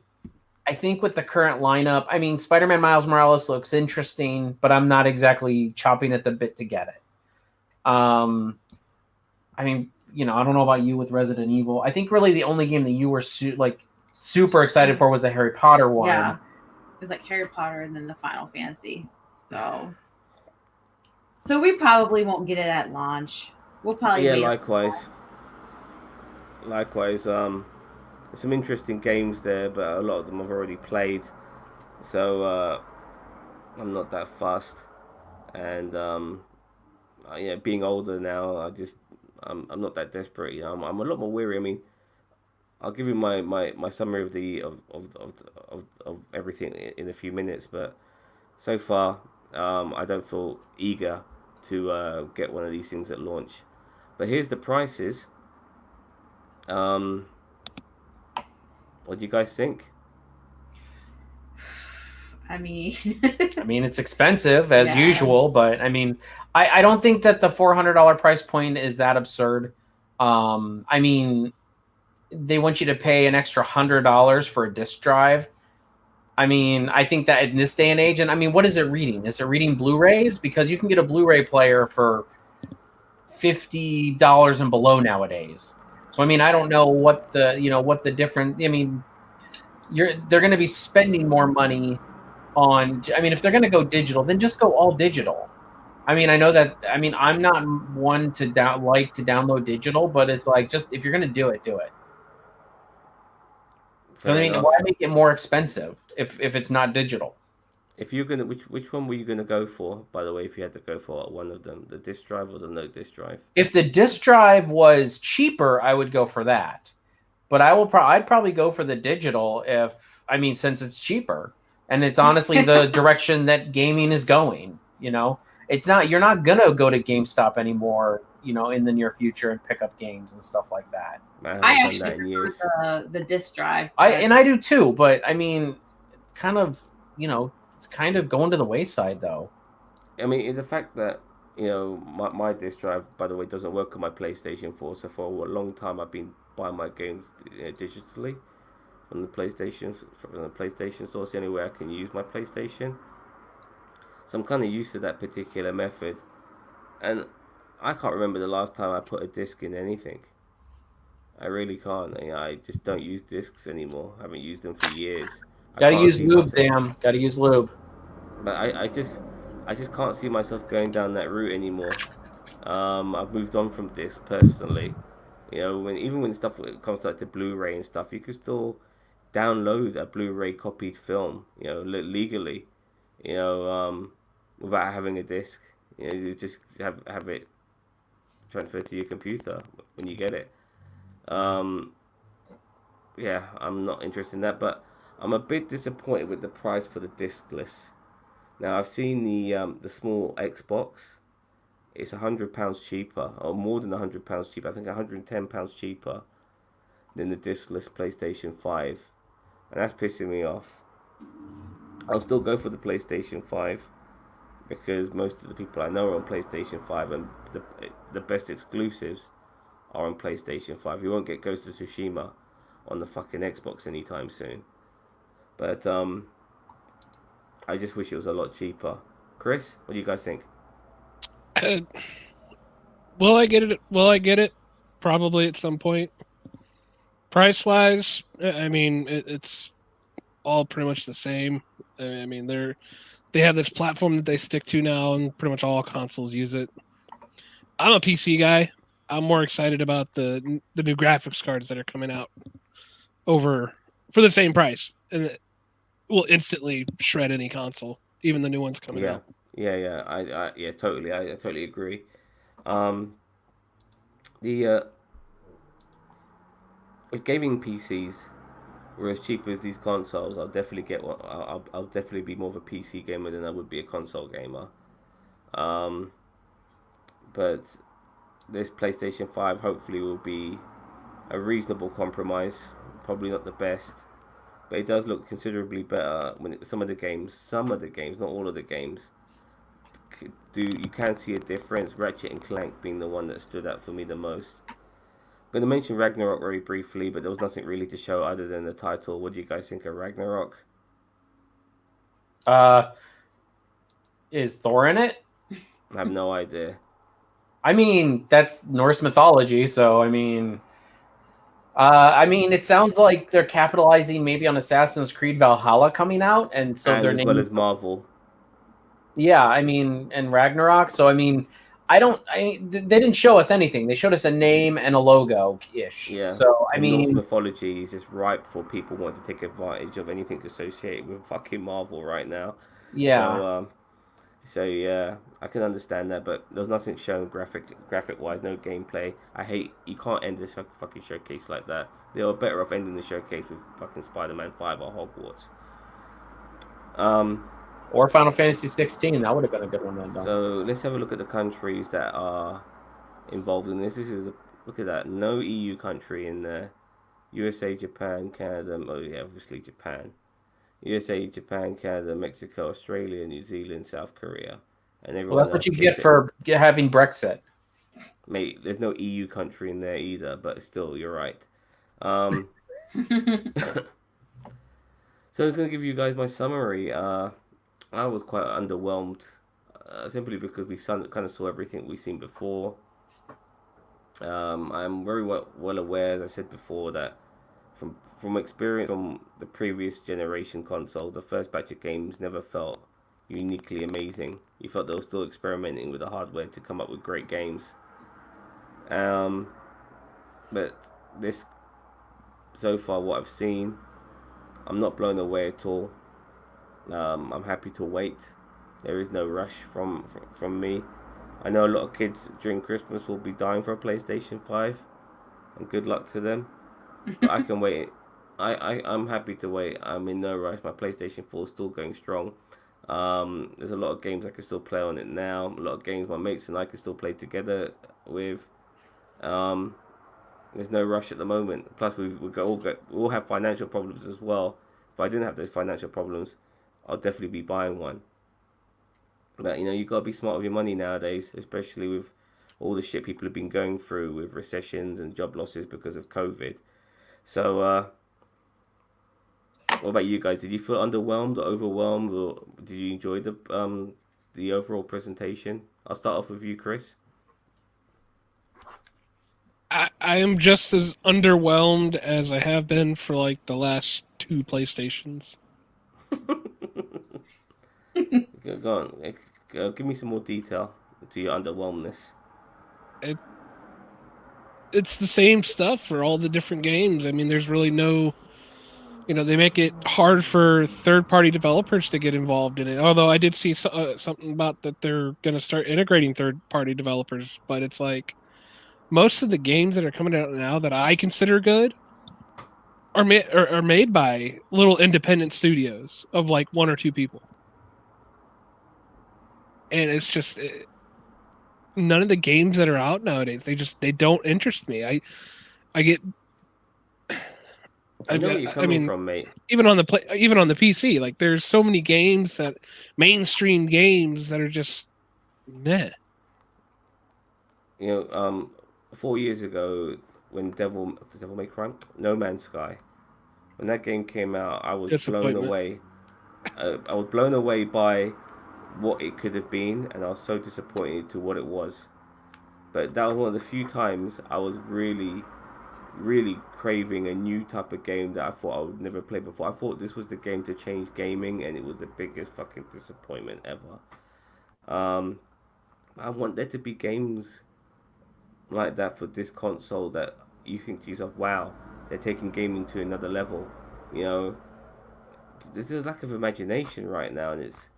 I think with the current lineup, I mean, Spiderman Miles Morales looks interesting, but I'm not exactly chopping at the bit to get it. I mean, I don't know about you with Resident Evil. I think really the only game that you were super excited for was the Harry Potter one. Yeah, it was like Harry Potter and then the Final Fantasy. So we probably won't get it at launch. We'll probably wait. Likewise. There's some interesting games there, but a lot of them I've already played, so I'm not that fussed. And yeah, being older now, I'm not that desperate. You know, I'm a lot more weary. I mean, I'll give you my summary of the of everything in a few minutes, but so far, I don't feel eager to get one of these things at launch. But here's the prices. Um, what do you guys think? I mean, I mean, it's expensive as Yeah. usual, but I mean, I don't think that the $400 price point is that absurd. I mean, they want you to pay an extra $100 for a disk drive. I mean, I think that in this day and age, and I mean, what is it reading? Is it reading Blu-rays? Because you can get a Blu-ray player for $50 and below nowadays. So I mean, I don't know what the different. I mean, they're going to be spending more money on. I mean, if they're going to go digital, then just go all digital. I mean, I know that. I mean, I'm not one to like to download digital, but it's like just if you're going to do it, do it. Because I mean, enough. why make it more expensive if it's not digital? If you're gonna, which one were you gonna go for? By the way, if you had to go for one of them, the disk drive or the no disk drive? If the disk drive was cheaper, I would go for that. But I'd probably go for the digital since it's cheaper and it's honestly the direction that gaming is going. You know, you're not gonna go to GameStop anymore. You know, in the near future and pick up games and stuff like that. Man, I I haven't actually done that in years. prefer the disc drive. I do too, but I mean, kind of, it's kind of going to the wayside though. I mean, the fact that my disc drive, by the way, doesn't work on my PlayStation 4. So for a long time, I've been buying my games digitally from the PlayStation store. It's the only way I can use my PlayStation. So I'm kind of used to that particular method, and I can't remember the last time I put a disc in anything. I really can't. I just don't use discs anymore. I haven't used them for years. Gotta use lube, damn. Gotta use lube. But I just can't see myself going down that route anymore. I've moved on from this personally. Even when stuff comes like the Blu-ray and stuff, you can still download a Blu-ray copied film, legally, without having a disc. You just have it transferred to your computer when you get it. Yeah, I'm not interested in that, but I'm a bit disappointed with the price for the discless. Now I've seen the small Xbox. It's £100 cheaper, or more than £100 cheaper. I think £110 cheaper than the discless PlayStation 5, and that's pissing me off. I'll still go for the PlayStation 5 because most of the people I know are on PlayStation 5, and the best exclusives are on PlayStation 5. You won't get Ghost of Tsushima on the fucking Xbox anytime soon. But I just wish it was a lot cheaper. Chris, what do you guys think? Will I get it? Will I get it? Probably at some point. Price wise, I mean, it's all pretty much the same. I mean, they have this platform that they stick to now, and pretty much all consoles use it. I'm a PC guy. I'm more excited about the new graphics cards that are coming out for the same price, and it will instantly shred any console, even the new ones coming out. Yeah. I totally agree. The if gaming PCs were as cheap as these consoles, I'll definitely get one. I'll definitely be more of a PC gamer than I would be a console gamer. But this PlayStation 5 hopefully will be a reasonable compromise. Probably not the best, but it does look considerably better when some of the games, not all of the games, you can see a difference. Ratchet and Clank being the one that stood out for me the most. I'm going to mention Ragnarok very briefly, but there was nothing really to show other than the title. What do you guys think of Ragnarok? Is Thor in it? I have no idea. I mean, that's Norse mythology, so I mean, it sounds like they're capitalizing maybe on Assassin's Creed Valhalla coming out, and so and they're as well as Marvel. Yeah, I mean, and Ragnarok. So I mean, They didn't show us anything. They showed us a name and a logo ish. Yeah. So I And mean, Norse mythology is just ripe for people wanting to take advantage of anything associated with fucking Marvel right now. yeah. So yeah, I can understand that, but there's nothing shown graphic wise, no gameplay. I hate you can't end this fucking showcase like that. They were better off ending the showcase with fucking Spider-Man 5 or Hogwarts. Or Final Fantasy 16. That would have been a good one then. So let's have a look at the countries that are involved in this. Look at that. No EU country in there. USA, Japan, Canada. Oh yeah, obviously Japan. USA, Japan, Canada, Mexico, Australia, New Zealand, South Korea, and everyone Well, that's else what you get for having Brexit. Mate, there's no EU country in there either, but still, you're right. So I was going to give you guys my summary. I was quite underwhelmed, simply because we kind of saw everything we've seen before. I'm very well aware, as I said before, that from experience from the previous generation console, the first batch of games never felt uniquely amazing. You felt they were still experimenting with the hardware to come up with great games. But this, so far, what I've seen, I'm not blown away at all. I'm happy to wait. There is no rush from me. I know a lot of kids during Christmas will be dying for a PlayStation 5, and good luck to them. But I can wait. I'm happy to wait. I'm in no rush. My PlayStation 4 is still going strong. There's a lot of games I can still play on it now. A lot of games my mates and I can still play together with. There's no rush at the moment. Plus, we all have financial problems as well. If I didn't have those financial problems, I'll definitely be buying one. But you gotta be smart with your money nowadays, especially with all the shit people have been going through with recessions and job losses because of COVID. So, what about you guys? Did you feel underwhelmed or overwhelmed, or did you enjoy the overall presentation? I'll start off with you, Chris. I am just as underwhelmed as I have been for like the last 2 PlayStations. Go on. Give me some more detail to your underwhelmness. It's the same stuff for all the different games. I mean, there's really no, they make it hard for third-party developers to get involved in it. Although I did see something about that they're going to start integrating third-party developers, but it's like most of the games that are coming out now that I consider good are made by little independent studios of like 1 or 2 people. And it's just none of the games that are out nowadays, they don't interest me. I know where you're coming from, mate. Even on the PC, like there's so many games that mainstream games that are just meh. 4 years ago when Devil May Cry, No Man's Sky, when that game came out, I was blown away. I was blown away by what it could have been, and I was so disappointed to what it was. But that was one of the few times I was really, really craving a new type of game that I thought I would never play before. I thought this was the game to change gaming, and it was the biggest fucking disappointment ever. I want there to be games like that for this console that you think to yourself, wow, they're taking gaming to another level. There's a lack of imagination right now, and it's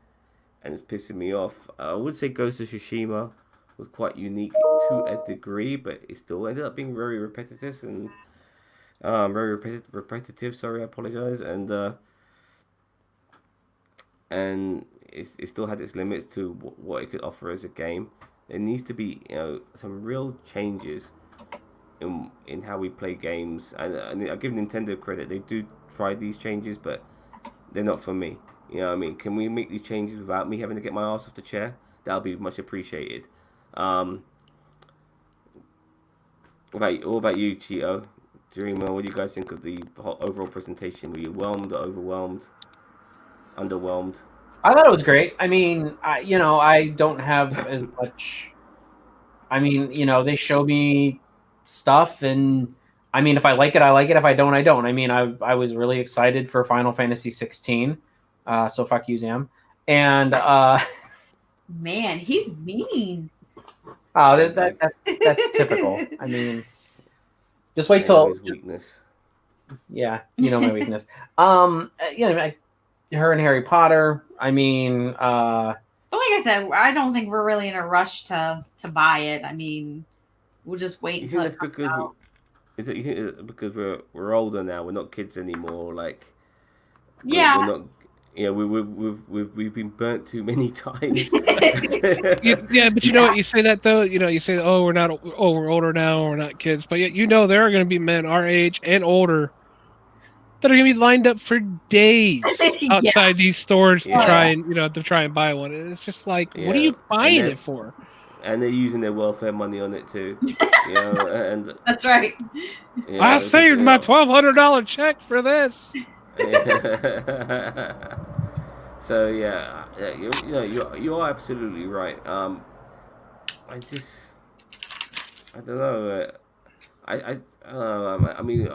pissing me off. I would say Ghost of Tsushima was quite unique to a degree, but it still ended up being very repetitive and repetitive. Sorry, I apologize. And it still had its limits to what it could offer as a game. There needs to be some real changes in how we play games. And I give Nintendo credit; they do try these changes, but they're not for me. You know what I mean? Can we make these changes without me having to get my ass off the chair? That'll be much appreciated. What about you, Cheeto? Dreamer, what do you guys think of the overall presentation? Were you whelmed or overwhelmed? Underwhelmed? I thought it was great. I mean, I don't have as much. I mean, they show me stuff, and I mean, if I like it, I like it. If I don't, I don't. I mean, I was really excited for Final Fantasy XVI. So fuck you, Zam. And man, he's mean. Oh, that's typical. I mean, just wait till his weakness. Yeah, you know my weakness. Her and Harry Potter. I mean, But like I said, I don't think we're really in a rush to buy it. I mean, we'll just wait You until think it that's comes out. is it? You think it's because we're older now? We're not kids anymore. Like Yeah. we're not. Yeah, we've been burnt too many times. Yeah, but you know what? You say that though. You know, you say, "Oh, we're older now. We're not kids." But yet, you know, there are going to be men our age and older that are going to be lined up for days outside these stores to try and buy one. And it's just like, what are you buying it for? And they're using their welfare money on it too. And that's right. I saved my $1,200 check for this. So you are absolutely right. I don't know. I mean,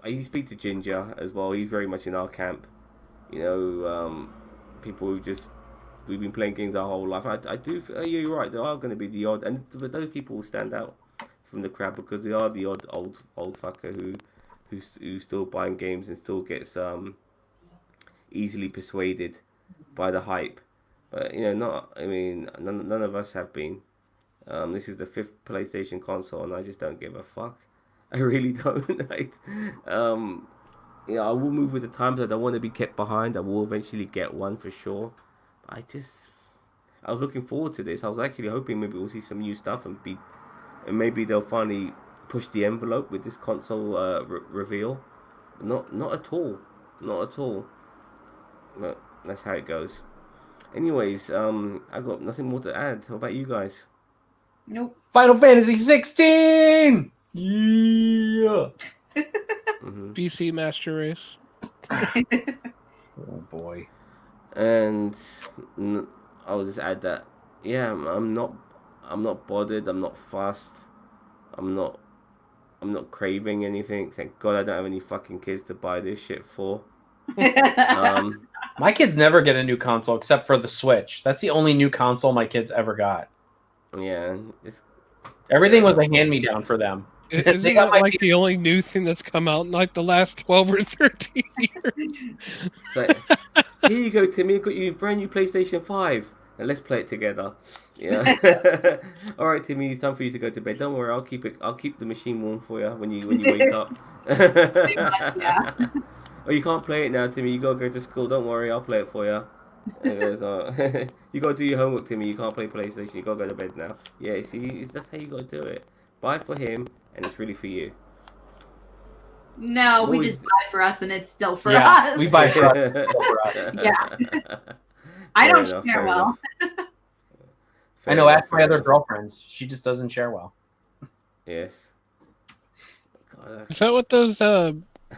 I speak to Ginger as well. He's very much in our camp. People who we've been playing games our whole life. I do. You're right. There are going to be the odd, but those people will stand out from the crowd because they are the odd old fucker who's still buying games and still gets easily persuaded by the hype. But not. I mean, none of us have been. This is the 5th PlayStation console, and I just don't give a fuck. I really don't. I will move with the times. I don't want to be kept behind. I will eventually get one for sure. But I was looking forward to this. I was actually hoping maybe we'll see some new stuff and maybe they'll finally push the envelope with this console reveal. Not at all. Not at all. But that's how it goes. Anyways, I've got nothing more to add. What about you guys? Nope. Final Fantasy 16. Yeah. PC Master Race. Oh boy. And I'll just add that. Yeah, I'm not bothered. I'm not fussed. I'm not craving anything. Thank God I don't have any fucking kids to buy this shit for. My kids never get a new console except for the Switch. That's the only new console my kids ever got. Yeah. Everything was a hand-me-down for them. Isn't that like the only new thing that's come out in like the last 12 or 13 years? Like, here you go, Timmy. I've got you a brand new PlayStation 5. And let's play it together. Yeah. All right, Timmy. It's time for you to go to bed. Don't worry. I'll keep the machine warm for you when you wake up. Pretty much, yeah. Oh, you can't play it now, Timmy. You gotta go to school. Don't worry. I'll play it for you. You gotta do your homework, Timmy. You can't play PlayStation. You gotta go to bed now. Yeah. See, that's how you gotta do it. Buy it for him, and it's really for you. No, we just buy for us, and it's still for us. We buy for us. It's still for us. Yeah. I don't share well. I know. Ask my other girlfriends. She just doesn't share well. Yes. God, Is that what those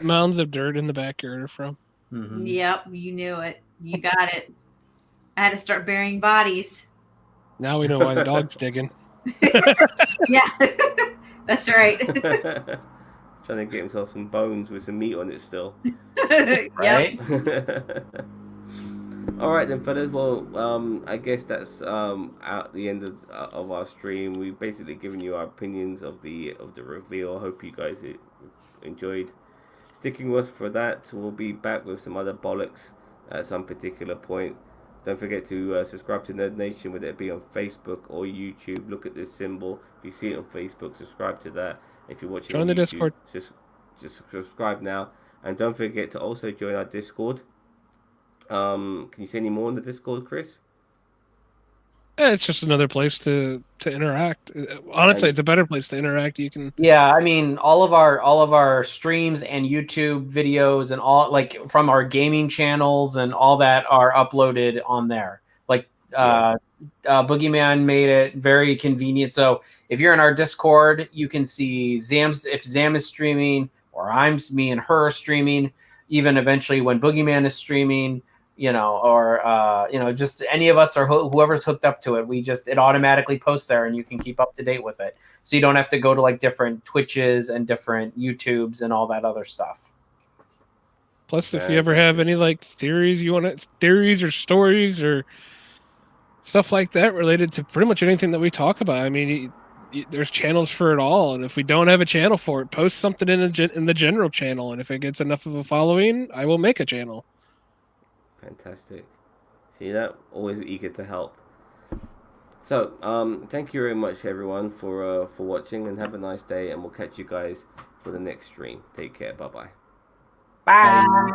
mounds of dirt in the backyard are from? Mm-hmm. Yep, you knew it. You got it. I had to start burying bodies. Now we know why the dog's digging. Yeah, that's right. Trying to get himself some bones with some meat on it still. Right? All right then, fellas. Well, I guess that's at the end of our stream. We've basically given you our opinions of the reveal. Hope you guys enjoyed sticking with us for that. We'll be back with some other bollocks at some particular point. Don't forget to subscribe to Nerd Nation, whether it be on Facebook or YouTube. Look at this symbol. If you see it on Facebook, subscribe to that. If you're watching on the YouTube, Discord, just subscribe now. And don't forget to also join our Discord. Can you say any more on the Discord, Chris? it's just another place to interact. Honestly, it's a better place to interact. You can. Yeah, I mean, all of our streams and YouTube videos and all, like, from our gaming channels and all that are uploaded on there. Like, Boogeyman made it very convenient. So if you're in our Discord, you can see if Zam is streaming, or me and her streaming, even eventually when Boogeyman is streaming, or just any of us or whoever's hooked up to it. It automatically posts there, and you can keep up to date with it. So you don't have to go to like different Twitches and different YouTubes and all that other stuff. Plus, if you ever have any like theories or stories or stuff like that related to pretty much anything that we talk about, I mean, there's channels for it all, and if we don't have a channel for it, post something in the general channel, and if it gets enough of a following, I will make a channel. Fantastic. See that? Always eager to help. So, thank you very much, everyone, for watching, and have a nice day, and we'll catch you guys for the next stream. Take care. Bye-bye. Bye.